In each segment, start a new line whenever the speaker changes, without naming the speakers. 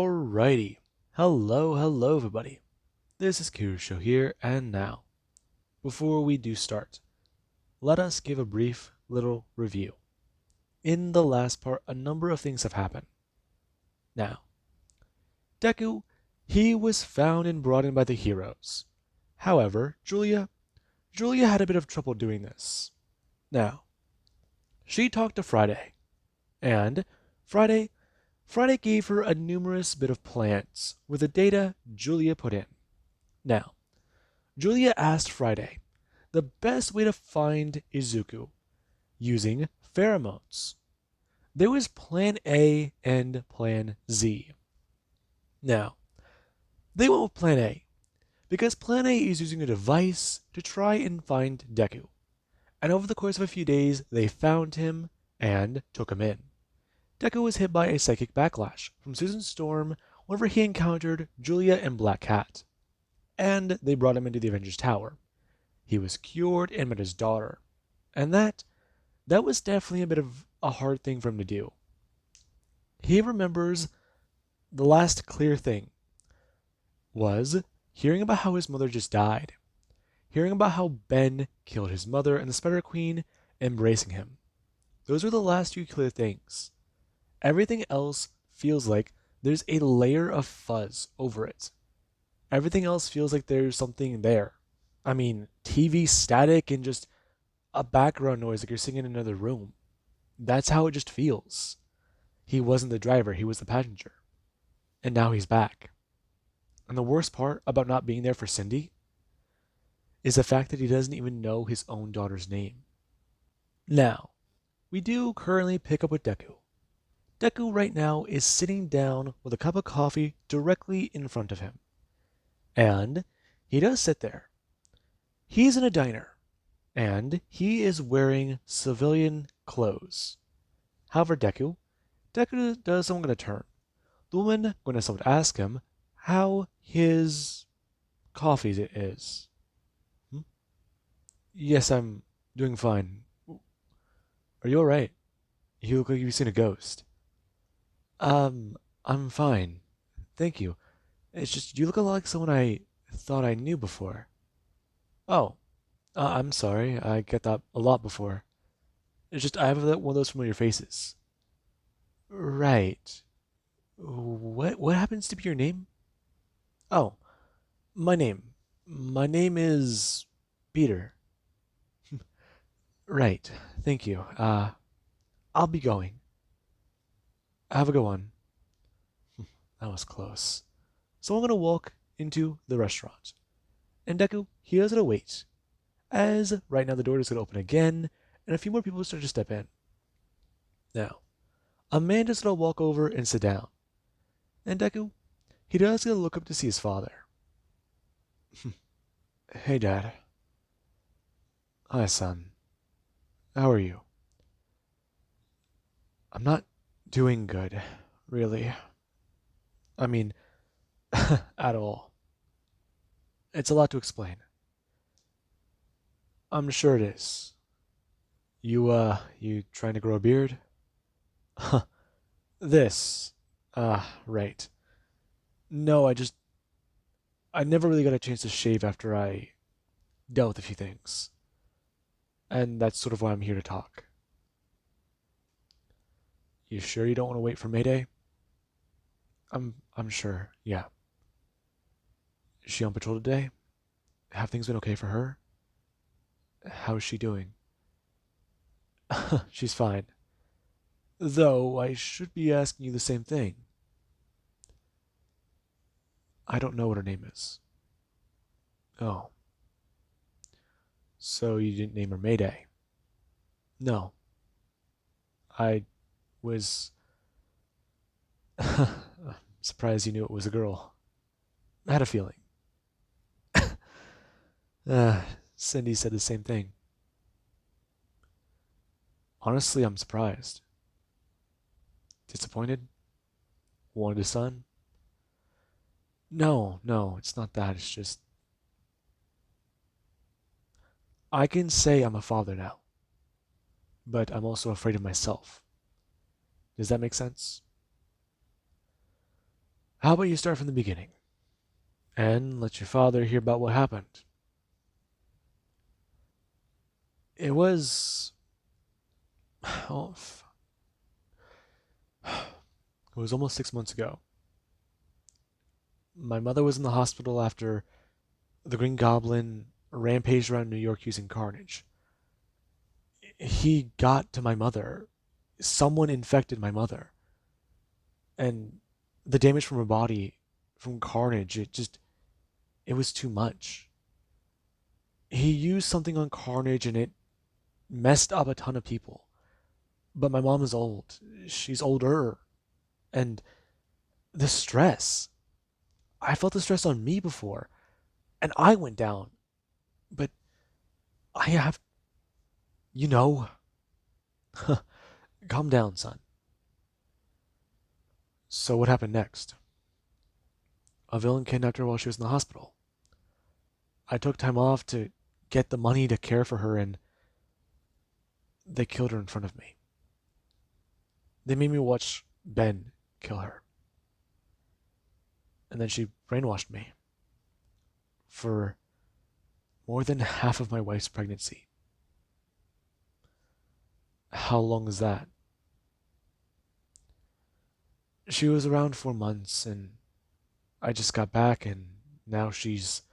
Alrighty. Hello everybody. This is Kirusho here, and now, before we do start, let us give a brief little review. In the last part, a number of things have happened. Now, Deku, he was found and brought in by the heroes. However, Julia had a bit of trouble doing this. Now, she talked to Friday, and Friday Friday gave her a numerous bit of plans with the data Julia put in. Now, Julia asked Friday the best way to find Izuku using pheromones. There was Plan A and Plan Z. Now, they went with Plan A because Plan A is using a device to try and find Deku. And over the course of a few days, they found him and took him in. Deku was hit by a psychic backlash from Susan Storm whenever he encountered Julia and Black Cat, and they brought him into the Avengers Tower. He was cured and met his daughter, and that was definitely a bit of a hard thing for him to do. He remembers the last clear thing was hearing about how his mother just died, hearing about how Ben killed his mother and the Spider Queen embracing him. Those were the last two clear things. Everything else feels like there's a layer of fuzz over it. Everything else feels like there's something there. I mean, TV static and just a background noise like you're sitting in another room. That's how it just feels. He wasn't the driver, he was the passenger. And now he's back. And the worst part about not being there for Cindy is the fact that he doesn't even know his own daughter's name. Now, we do currently pick up with Deku. Deku right now is sitting down with a cup of coffee directly in front of him. And he does sit there. He's in a diner, and he is wearing civilian clothes. However, Deku does someone going to turn. The woman going to someone to ask him how his coffee is. Yes, I'm doing fine. Are you alright? You look like you've seen a ghost. I'm fine. Thank you. It's just you look a lot like someone I thought I knew before. Oh, I'm sorry. I get that a lot before. It's just I have one of those familiar faces. Right. What happens to be your name? Oh, my name. My name is Peter. Right. Thank you. I'll be going. Have a good one. That was close. So I'm gonna walk into the restaurant. And Deku, he doesn't wait. As right now the door is gonna open again, and a few more people start to step in. Now, Amanda's gonna walk over and sit down. And Deku, he does gonna look up to see his father. Hey Dad. Hi son. How are you? I'm not doing good, really. I mean, at all. It's a lot to explain. I'm sure it is. You trying to grow a beard? This. Right. No, I never really got a chance to shave after I dealt with a few things. And that's sort of why I'm here to talk. You sure you don't want to wait for Mayday? I'm sure, yeah. Is she on patrol today? Have things been okay for her? How's she doing? She's fine. Though I should be asking you the same thing. I don't know what her name is. Oh. So you didn't name her Mayday? No. I was surprised you knew it was a girl. I had a feeling. Cindy said the same thing. Honestly, I'm surprised. Disappointed? Wanted a son? No, it's not that. It's just I can say I'm a father now, but I'm also afraid of myself. Does that make sense? How about you start from the beginning and let your father hear about what happened? It was. Oh, it was almost 6 months ago. My mother was in the hospital after the Green Goblin rampaged around New York using carnage. He got to my mother. Someone infected my mother. And the damage from her body from carnage, it was too much. He used something on carnage and it messed up a ton of people. But my mom is old. She's older. And the stress. I felt the stress on me before. And I went down. But I have, you know, calm down, son. So what happened next? A villain kidnapped her while she was in the hospital. I took time off to get the money to care for her, and they killed her in front of me. They made me watch Ben kill her. And then she brainwashed me for more than half of my wife's pregnancy. How long is that? She was around 4 months, and I just got back, and now she's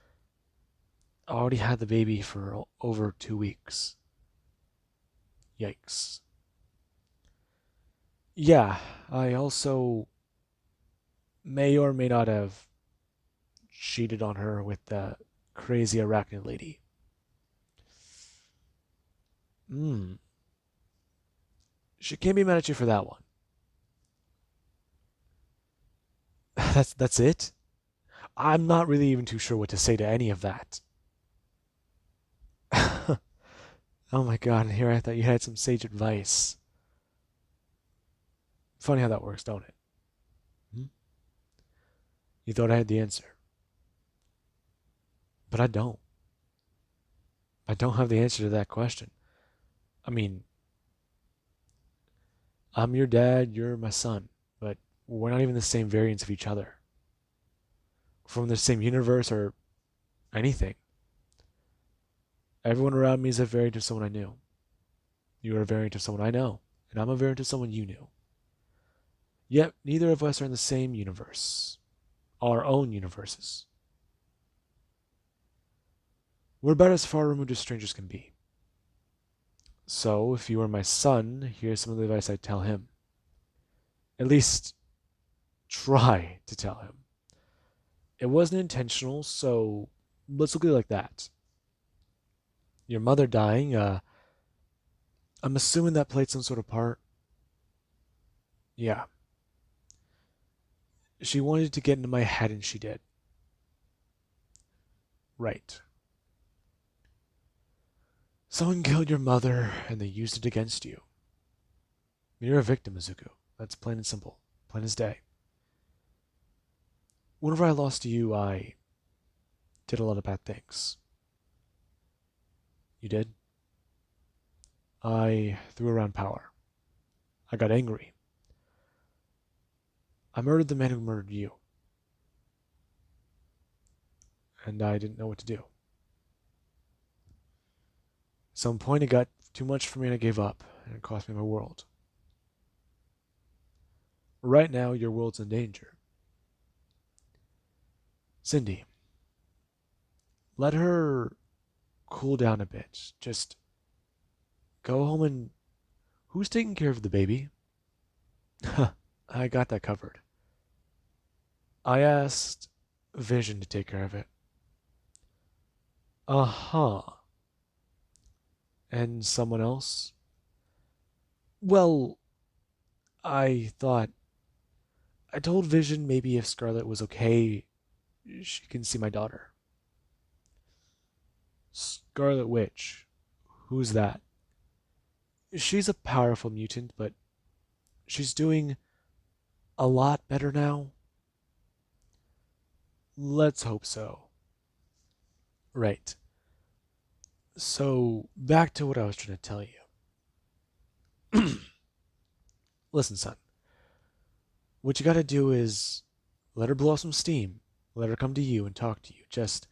already had the baby for over 2 weeks. Yikes. Yeah, I also may or may not have cheated on her with the crazy arachnid lady. Hmm. She can't be mad at you for that one. That's it? I'm not really even too sure what to say to any of that. Oh my god, and here I thought you had some sage advice. Funny how that works, don't it? Hmm? You thought I had the answer. But I don't. I don't have the answer to that question. I mean, I'm your dad, you're my son, but we're not even the same variants of each other. From the same universe or anything. Everyone around me is a variant of someone I knew. You are a variant of someone I know, and I'm a variant of someone you knew. Yet neither of us are in the same universe. Our own universes. We're about as far removed as strangers can be. So, if you were my son, here's some of the advice I'd tell him. At least, try to tell him. It wasn't intentional, so let's look at it like that. Your mother dying, I'm assuming that played some sort of part. Yeah. She wanted to get into my head and she did. Right. Someone killed your mother and they used it against you. You're a victim, Izuku. That's plain and simple. Plain as day. Whenever I lost to you, I did a lot of bad things. You did? I threw around power. I got angry. I murdered the man who murdered you. And I didn't know what to do. At some point it got too much for me and I gave up, and it cost me my world. Right now, your world's in danger. Cindy, let her cool down a bit. Just go home and... Who's taking care of the baby? I got that covered. I asked Vision to take care of it. Uh-huh. And someone else? Well, I thought... I told Vision maybe if Scarlet was okay, she can see my daughter. Scarlet Witch. Who's that? She's a powerful mutant, but she's doing a lot better now. Let's hope so. Right. So, back to what I was trying to tell you. Listen, son. What you gotta do is let her blow off some steam. Let her come to you and talk to you. Just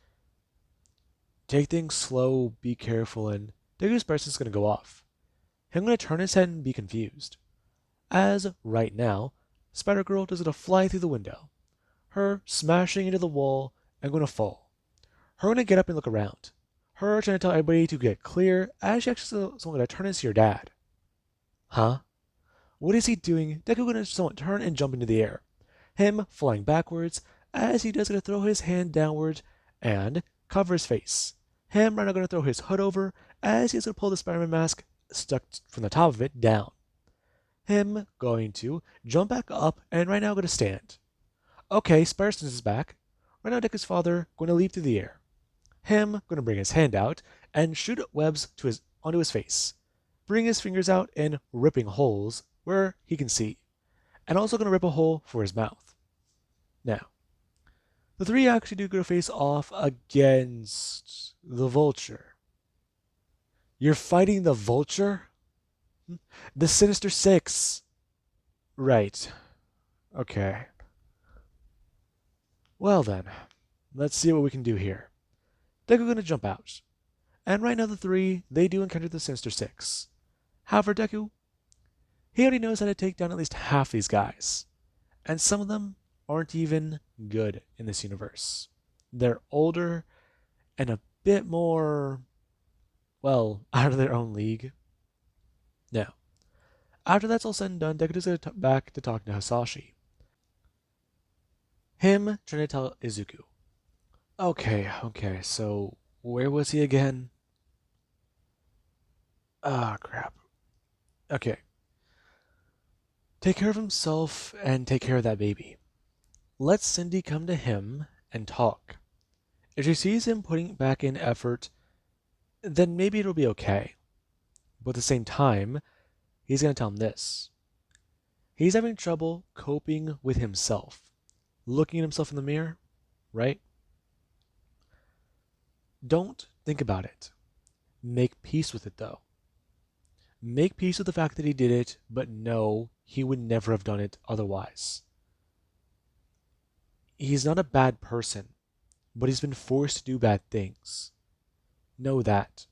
take things slow, be careful, and Deku's person's gonna go off. I'm gonna turn his head and be confused. As right now, Spider Girl is gonna fly through the window. Her smashing into the wall and gonna fall. Her gonna get up and look around. Her trying to tell everybody to get clear as she actually someone gonna turn into your dad. Huh? What is he doing? Deku gonna turn and jump into the air. Him flying backwards as he does gonna throw his hand downward and cover his face. Him right now gonna throw his hood over as he's gonna pull the Spider-Man mask stuck from the top of it down. Him going to jump back up and right now gonna stand. Okay, Spider-Sense is back. Right now Deku's father going to leap through the air. Him going to bring his hand out and shoot webs onto his face. Bring his fingers out and ripping holes where he can see. And also going to rip a hole for his mouth. Now, the three actually do go face off against the Vulture. You're fighting the Vulture? The Sinister Six. Right. Okay. Well then, let's see what we can do here. Deku gonna jump out. And right now the three, they do encounter the Sinister Six. However, Deku, he already knows how to take down at least half these guys. And some of them aren't even good in this universe. They're older and a bit more, well, out of their own league. Now, after that's all said and done, Deku is going to back to talk to Hisashi. Him trying to tell Izuku. Okay, so where was he again? Ah, crap. Okay. Take care of himself and take care of that baby. Let Cindy come to him and talk. If she sees him putting back in effort, then maybe it'll be okay. But at the same time, he's going to tell him this. He's having trouble coping with himself. Looking at himself in the mirror, right? Don't think about it. Make peace with it, though. Make peace with the fact that he did it, but know he would never have done it otherwise. He's not a bad person, but he's been forced to do bad things. Know that.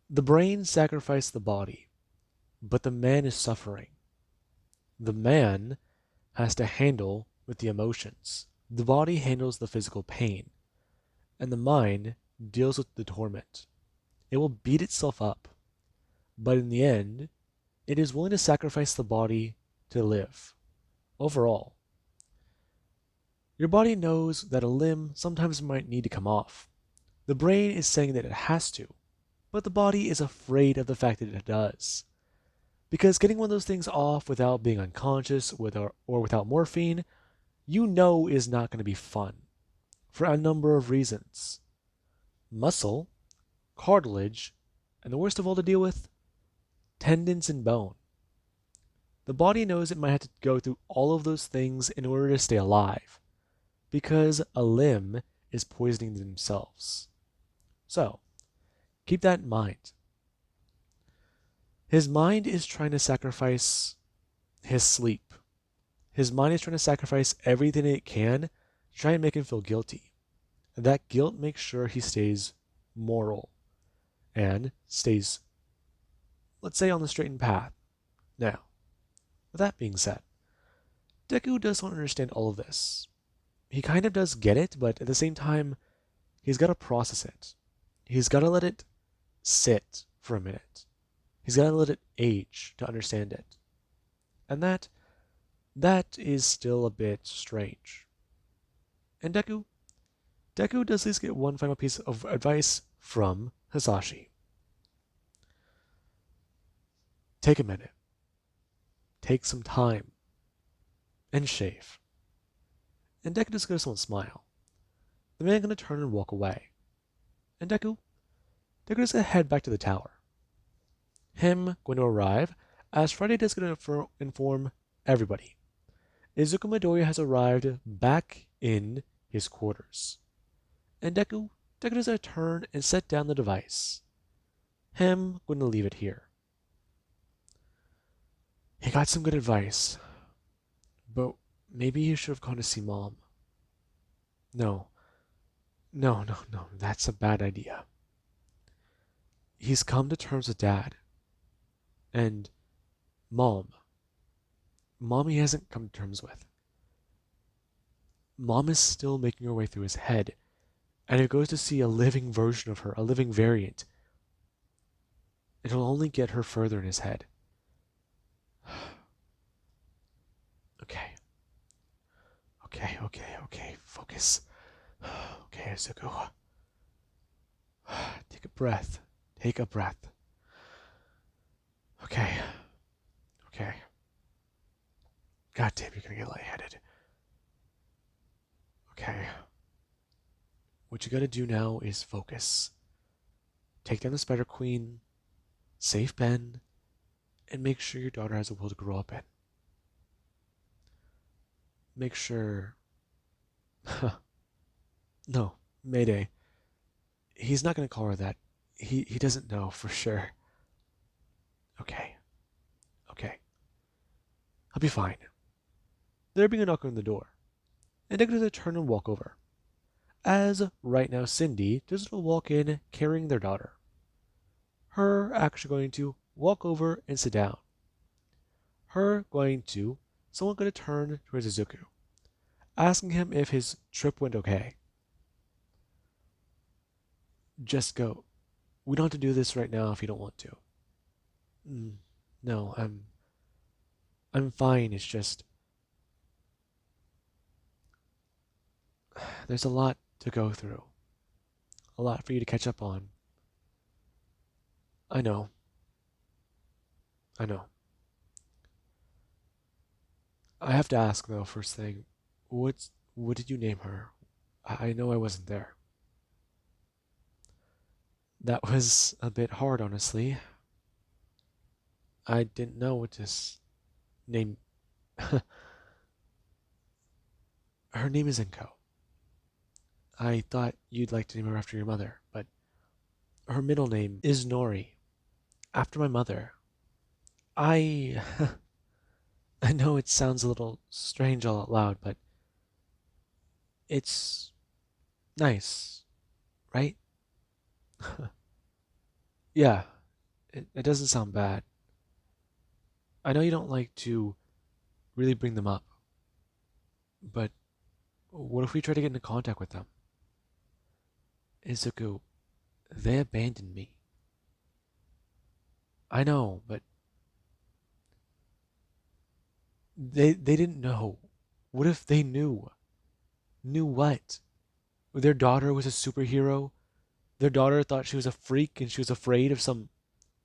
The brain sacrificed the body, but the man is suffering. The man has to handle with the emotions. The body handles the physical pain, and the mind deals with the torment. It will beat itself up, but in the end, it is willing to sacrifice the body to live. Overall, your body knows that a limb sometimes might need to come off. The brain is saying that it has to, but the body is afraid of the fact that it does. Because getting one of those things off without being unconscious or without morphine, you know is not going to be fun. For a number of reasons. Muscle, cartilage, and the worst of all to deal with, tendons and bone. The body knows it might have to go through all of those things in order to stay alive, because a limb is poisoning themselves. So, keep that in mind. His mind is trying to sacrifice his sleep. His mind is trying to sacrifice everything it can to try and make him feel guilty. And that guilt makes sure he stays moral and stays, let's say, on the straightened path. Now, with that being said, Deku doesn't understand all of this. He kind of does get it, but at the same time, he's got to process it. He's got to let it sit for a minute. He's got to let it age to understand it. And that is still a bit strange. And Deku does at least get one final piece of advice from Hisashi. Take a minute. Take some time. And shave. And Deku just goes to smile. The man gonna turn and walk away. And Deku is gonna head back to the tower. Him going to arrive as Friday is gonna inform everybody. Izuku Midoriya has arrived back in his quarters. And Deku is gonna turn and set down the device. Him going to leave it here. He got some good advice, but Maybe he should have gone to see Mom. No, no. That's a bad idea. He's come to terms with Dad. And Mom. Mom he hasn't come to terms with. Mom is still making her way through his head. And if he goes to see a living version of her, a living variant, it'll only get her further in his head. Okay. Okay. Focus. Okay, Izuku. Take a breath. Take a breath. Okay. Okay. God damn, you're gonna get lightheaded. Okay. What you gotta do now is focus. Take down the Spider Queen, save Ben, and make sure your daughter has a world to grow up in. Make sure. No, Mayday. He's not gonna call her that. He doesn't know for sure. Okay. Okay. I'll be fine. There being a knock on the door, and Deku does a turn and walk over. As right now Cindy does a walk in carrying their daughter. Her actually going to walk over and sit down. Her going to someone going to turn towards Izuku, asking him if his trip went okay. Just go. We don't have to do this right now if you don't want to. No, I'm fine. It's just there's a lot to go through. A lot for you to catch up on. I know. I know. I have to ask though, first thing, what did you name her? I know I wasn't there. That was a bit hard, honestly. I didn't know what to name. Her name is Inko. I thought you'd like to name her after your mother, but her middle name is Nori, after my mother. I I know it sounds a little strange all out loud, but it's nice, right? Yeah, it doesn't sound bad. I know you don't like to really bring them up, but what if we try to get into contact with them? Izuku, they abandoned me. I know, but they didn't know. What if they knew? Knew what? Their daughter was a superhero. Their daughter thought she was a freak and she was afraid of some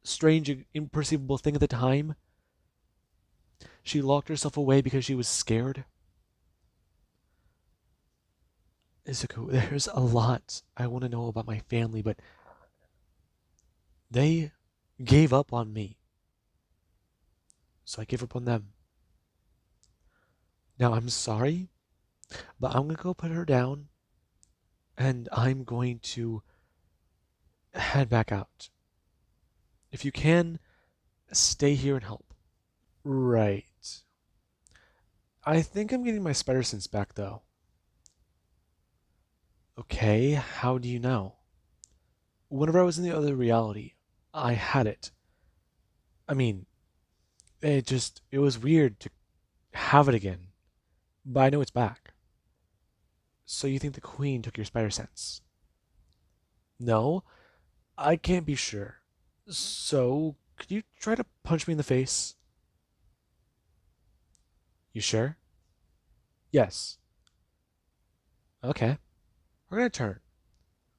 strange, imperceivable thing at the time. She locked herself away because she was scared. Izuku, there's a lot I want to know about my family, but they gave up on me. So I gave up on them. Now I'm sorry, but I'm going to go put her down and I'm going to head back out. If you can, stay here and help. Right. I think I'm getting my spider sense back though. Okay, how do you know? Whenever I was in the other reality, I had it. I mean, it was weird to have it again, but I know it's back. So you think the queen took your spider sense? No, I can't be sure. So, could you try to punch me in the face? You sure? Yes. Okay. We're gonna turn.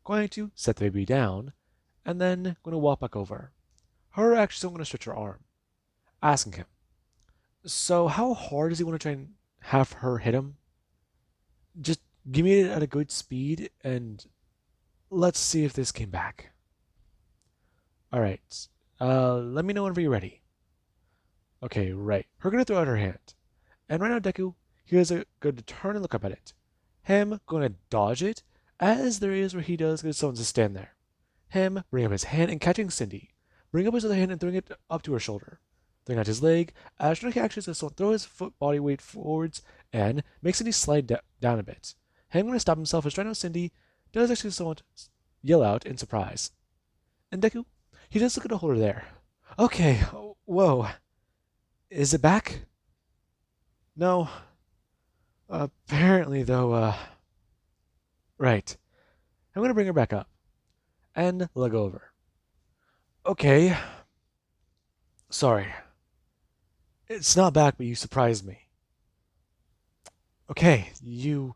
Going to set the baby down, and then going to walk back over. Her actually still going to stretch her arm, asking him, so how hard does he want to try and have her hit him? Just give me it at a good speed, and let's see if this came back. Alright, let me know whenever you're ready. Okay, right. Her going to throw out her hand. And right now, Deku, he is going to turn and look up at it. Him going to dodge it, as there is where he does get someone to stand there. Him bring up his hand and catching Cindy. Bring up his other hand and throwing it up to her shoulder. throwing out his leg, as trying to catch his assault, throw his foot body weight forwards and makes Cindy slide down a bit. Him going to stop himself as trying to Cindy does actually somewhat yell out in surprise. And Deku, he does look at a holder there. Okay, whoa. Is it back? No. Apparently, though, right. I'm gonna bring her back up and leg over. Okay. Sorry. It's not back, but you surprised me. Okay, you.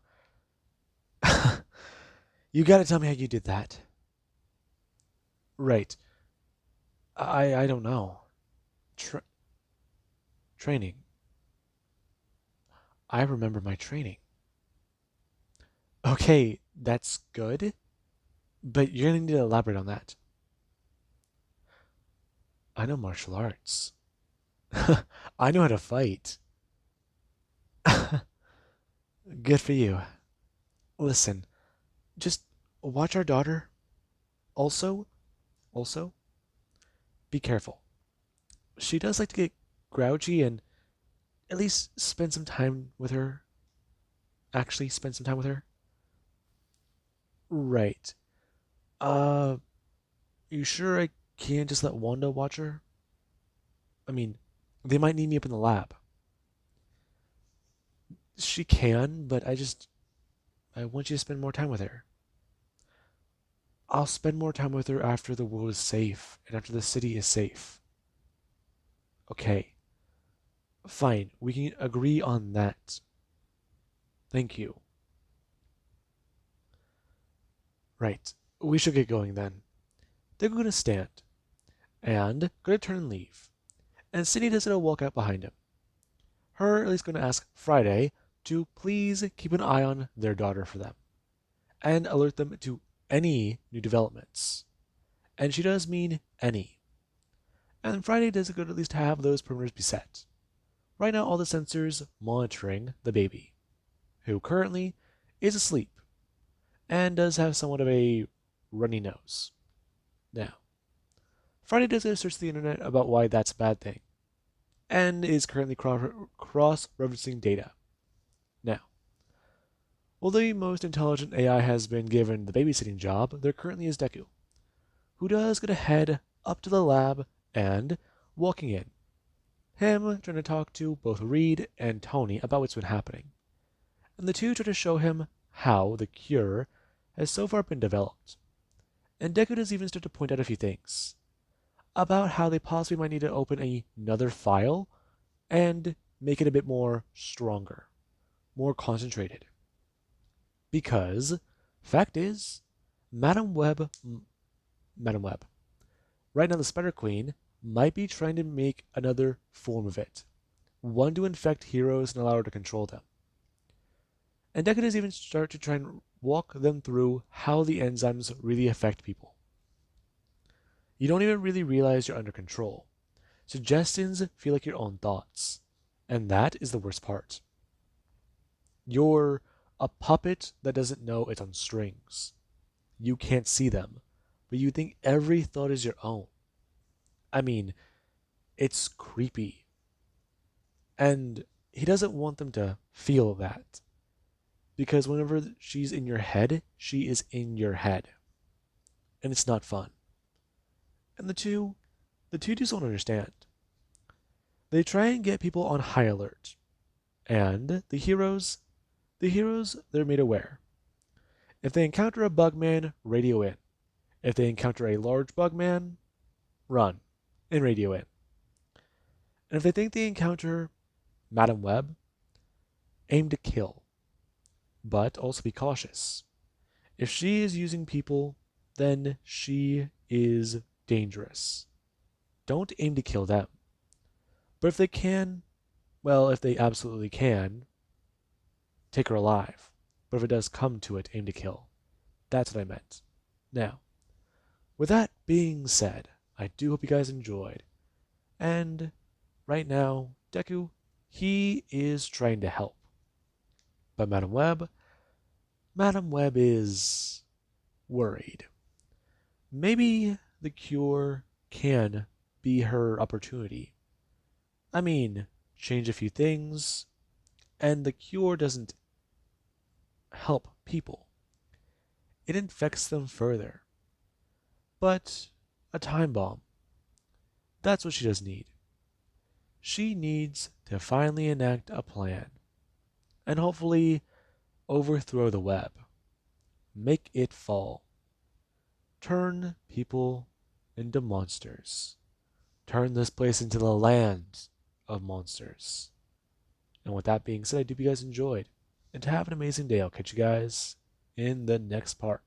You gotta tell me how you did that. Right. I don't know. Tra- Training. I remember my training. Okay, that's good, but you're gonna need to elaborate on that. I know martial arts. I know how to fight. Good for you. Listen, just watch our daughter. Also, also, be careful. She does like to get grouchy and at least spend some time with her. Actually, spend some time with her. Right. Uh, you sure I can't just let Wanda watch her? I mean, they might need me up in the lab. She can, but I want you to spend more time with her. I'll spend more time with her after the world is safe and after the city is safe. Okay, fine. We can agree on that. Thank you. Right. We should get going then. They're going to stand and going to turn and leave. And Cindy does a walk out behind him. Her at least going to ask Friday to please keep an eye on their daughter for them and alert them to any new developments. And she does mean any. And Friday does it good at least to have those perimeters be set. Right now, all the sensors monitoring the baby, who currently is asleep and does have somewhat of a runny nose. Now, Friday does go search the internet about why that's a bad thing, and is currently cross-referencing data. Now, while the most intelligent AI has been given the babysitting job, there currently is Deku, who does get a head up to the lab and walking in. Him trying to talk to both Reed and Tony about what's been happening. And the two try to show him how the cure has so far been developed. And Deku does even start to point out a few things about how they possibly might need to open another file and make it a bit more stronger, more concentrated. Because, fact is, Madam Web, Madam Web, right now the Spider Queen might be trying to make another form of it, one to infect heroes and allow her to control them. And Deku does even start to try and walk them through how the enzymes really affect people. You don't even really realize you're under control. Suggestions feel like your own thoughts. And that is the worst part. You're a puppet that doesn't know it's on strings. You can't see them, but you think every thought is your own. I mean, it's creepy. And he doesn't want them to feel that. Because whenever she's in your head, she is in your head. And it's not fun. And the two just don't understand. They try and get people on high alert. And the heroes, they're made aware. If they encounter a bugman, radio in. If they encounter a large bugman, run and radio in. And if they think they encounter Madam Web, aim to kill. But also be cautious. If she is using people, then she is dangerous. Don't aim to kill them. But if they can, well, if they absolutely can, take her alive. But if it does come to it, aim to kill. That's what I meant. Now, with that being said, I do hope you guys enjoyed. And right now, Deku, he is trying to help. But Madam Web is worried. Maybe the cure can be her opportunity. I mean, change a few things, and the cure doesn't help people. It infects them further. But a time bomb, that's what she does need. She needs to finally enact a plan and hopefully overthrow the web, make it fall, turn people into monsters, turn this place into the land of monsters. And with that being said, I do hope you guys enjoyed. And to have an amazing day. I'll catch you guys in the next part.